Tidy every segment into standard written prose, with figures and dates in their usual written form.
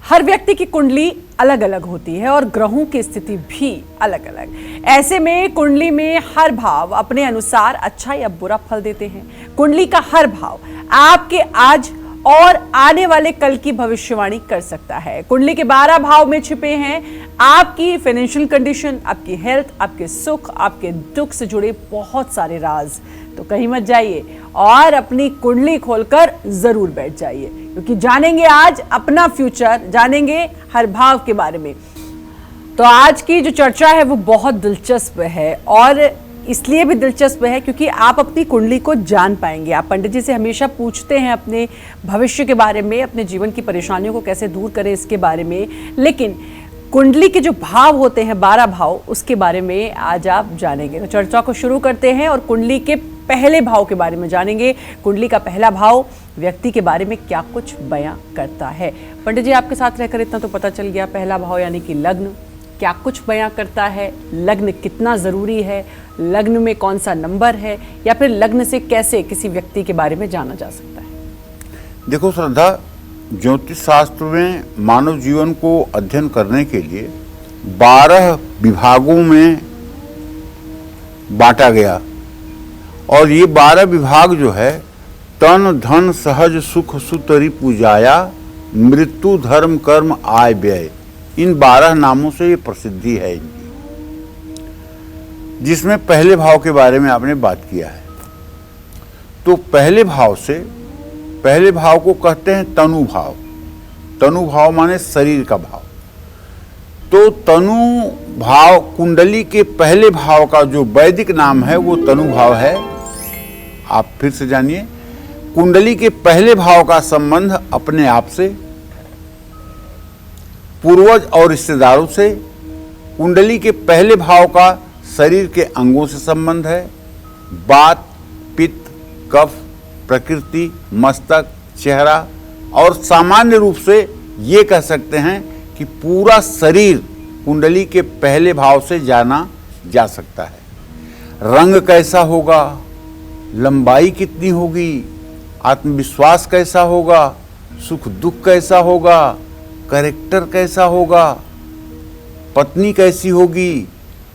हर व्यक्ति की कुंडली अलग अलग होती है और ग्रहों की स्थिति भी अलग अलग। ऐसे में कुंडली में हर भाव अपने अनुसार अच्छा या बुरा फल देते हैं। कुंडली का हर भाव आपके आज और आने वाले कल की भविष्यवाणी कर सकता है। कुंडली के 12 भाव में छिपे हैं आपकी फाइनेंशियल कंडीशन, आपकी हेल्थ, आपके सुख, आपके दुख से जुड़े बहुत सारे राज। तो कहीं मत जाइए और अपनी कुंडली खोलकर जरूर बैठ जाइए, क्योंकि जानेंगे आज अपना फ्यूचर, जानेंगे हर भाव के बारे में। तो आज की जो चर्चा है वो बहुत दिलचस्प है, और इसलिए भी दिलचस्प है क्योंकि आप अपनी कुंडली को जान पाएंगे। आप पंडित जी से हमेशा पूछते हैं अपने भविष्य के बारे में, अपने जीवन की परेशानियों को कैसे दूर करें इसके बारे में, लेकिन कुंडली के जो भाव होते हैं 12 भाव, उसके बारे में आज आप जानेंगे। तो चर्चा को शुरू करते हैं और कुंडली के पहले भाव के बारे में जानेंगे। कुंडली का पहला भाव व्यक्ति के बारे में क्या कुछ बयां करता है। पंडित जी आपके साथ रहकर इतना तो पता चल गया, पहला भाव यानी कि लग्न क्या कुछ बयां करता है, लग्न कितना जरूरी है, लग्न में कौन सा नंबर है, या फिर लग्न से कैसे किसी व्यक्ति के बारे में जाना जा सकता है। देखो श्रद्धा, ज्योतिष शास्त्र में मानव जीवन को अध्ययन करने के लिए 12 विभागों में बांटा गया, और ये 12 विभाग जो है तन धन सहज सुख सुतरी पूजाया मृत्यु धर्म कर्म आय व्यय, इन 12 नामों से ये प्रसिद्धि है इनकी, जिसमें पहले भाव के बारे में आपने बात किया है। तो पहले भाव को कहते हैं तनु भाव। तनु भाव माने शरीर का भाव। तो तनु भाव, कुंडली के पहले भाव का जो वैदिक नाम है वो तनु भाव है। आप फिर से जानिए, कुंडली के पहले भाव का संबंध अपने आप से, पूर्वज और रिश्तेदारों से। कुंडली के पहले भाव का शरीर के अंगों से संबंध है। वात, पित्त, कफ, प्रकृति, मस्तक, चेहरा, और सामान्य रूप से ये कह सकते हैं कि पूरा शरीर कुंडली के पहले भाव से जाना जा सकता है। रंग कैसा होगा, लंबाई कितनी होगी, आत्मविश्वास कैसा होगा, सुख दुख कैसा होगा, कैरेक्टर कैसा होगा, पत्नी कैसी होगी,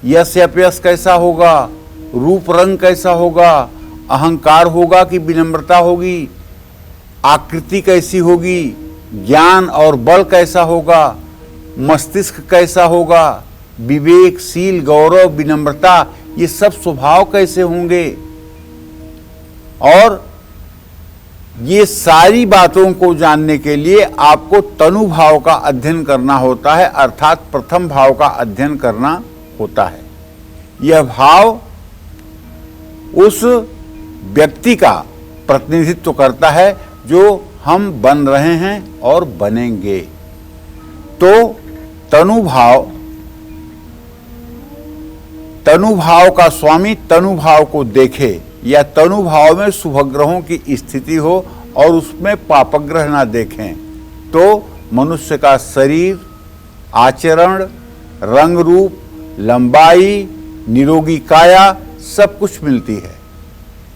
यश अपयश कैसा होगा, रूप रंग कैसा होगा, अहंकार होगा कि विनम्रता होगी, आकृति कैसी होगी, ज्ञान और बल कैसा होगा, मस्तिष्क कैसा होगा, विवेकशील, गौरव, विनम्रता, ये सब स्वभाव कैसे होंगे। और ये सारी बातों को जानने के लिए आपको तनु भाव का अध्ययन करना होता है, अर्थात प्रथम भाव का अध्ययन करना होता है। यह भाव उस व्यक्ति का प्रतिनिधित्व करता है जो हम बन रहे हैं और बनेंगे। तो तनु भाव का स्वामी तनु भाव को देखे, या तनु भाव में शुभ ग्रहों की स्थिति हो और उसमें पापग्रह ना देखें, तो मनुष्य का शरीर, आचरण, रंग रूप, लंबाई, निरोगी काया सब कुछ मिलती है।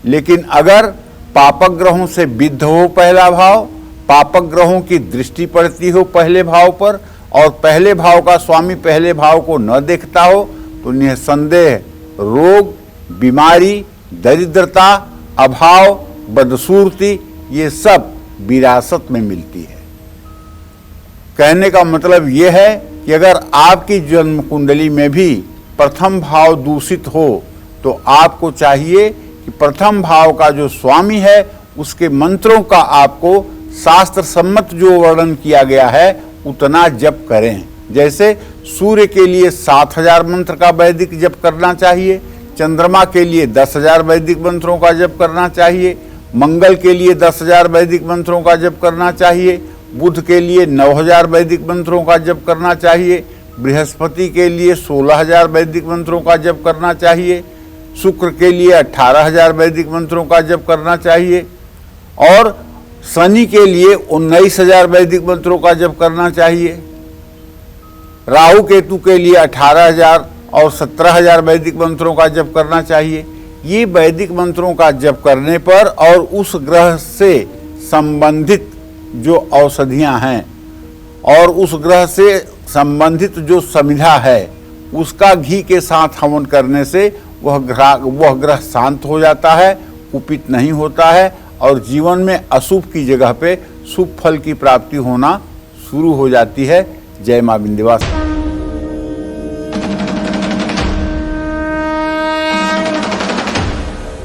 लेकिन अगर पापग्रहों से विद्ध हो पहला भाव, पापग्रहों की दृष्टि पड़ती हो पहले भाव पर, और पहले भाव का स्वामी पहले भाव को न देखता हो, तो निसंदेह रोग, बीमारी, दरिद्रता, अभाव, बदसूरती, ये सब विरासत में मिलती है। कहने का मतलब यह है कि अगर आपकी जन्म कुंडली में भी प्रथम भाव दूषित हो, तो आपको चाहिए कि प्रथम भाव का जो स्वामी है उसके मंत्रों का आपको शास्त्र सम्मत जो वर्णन किया गया है उतना जप करें। जैसे सूर्य के लिए 7000 मंत्र का वैदिक जप करना चाहिए, चंद्रमा के लिए 10,000 वैदिक मंत्रों का जप करना चाहिए, मंगल के लिए 10,000 वैदिक मंत्रों का जप करना चाहिए, बुध के लिए 9,000 वैदिक मंत्रों का जप करना चाहिए, बृहस्पति के लिए 16,000 वैदिक मंत्रों का जप करना चाहिए, शुक्र के लिए 18,000 वैदिक मंत्रों का जप करना चाहिए, और शनि के लिए 19,000 वैदिक मंत्रों का जप करना चाहिए, राहु केतु के लिए 18,000 और 17,000 वैदिक मंत्रों का जप करना चाहिए। ये वैदिक मंत्रों का जप करने पर और उस ग्रह से संबंधित जो औषधियां हैं और उस ग्रह से संबंधित जो समिधा है उसका घी के साथ हवन करने से वह ग्रह शांत हो जाता है, कुपित नहीं होता है और जीवन में अशुभ की जगह पे शुभ फल की प्राप्ति होना शुरू हो जाती है। जय मां विंध्यवासिनी।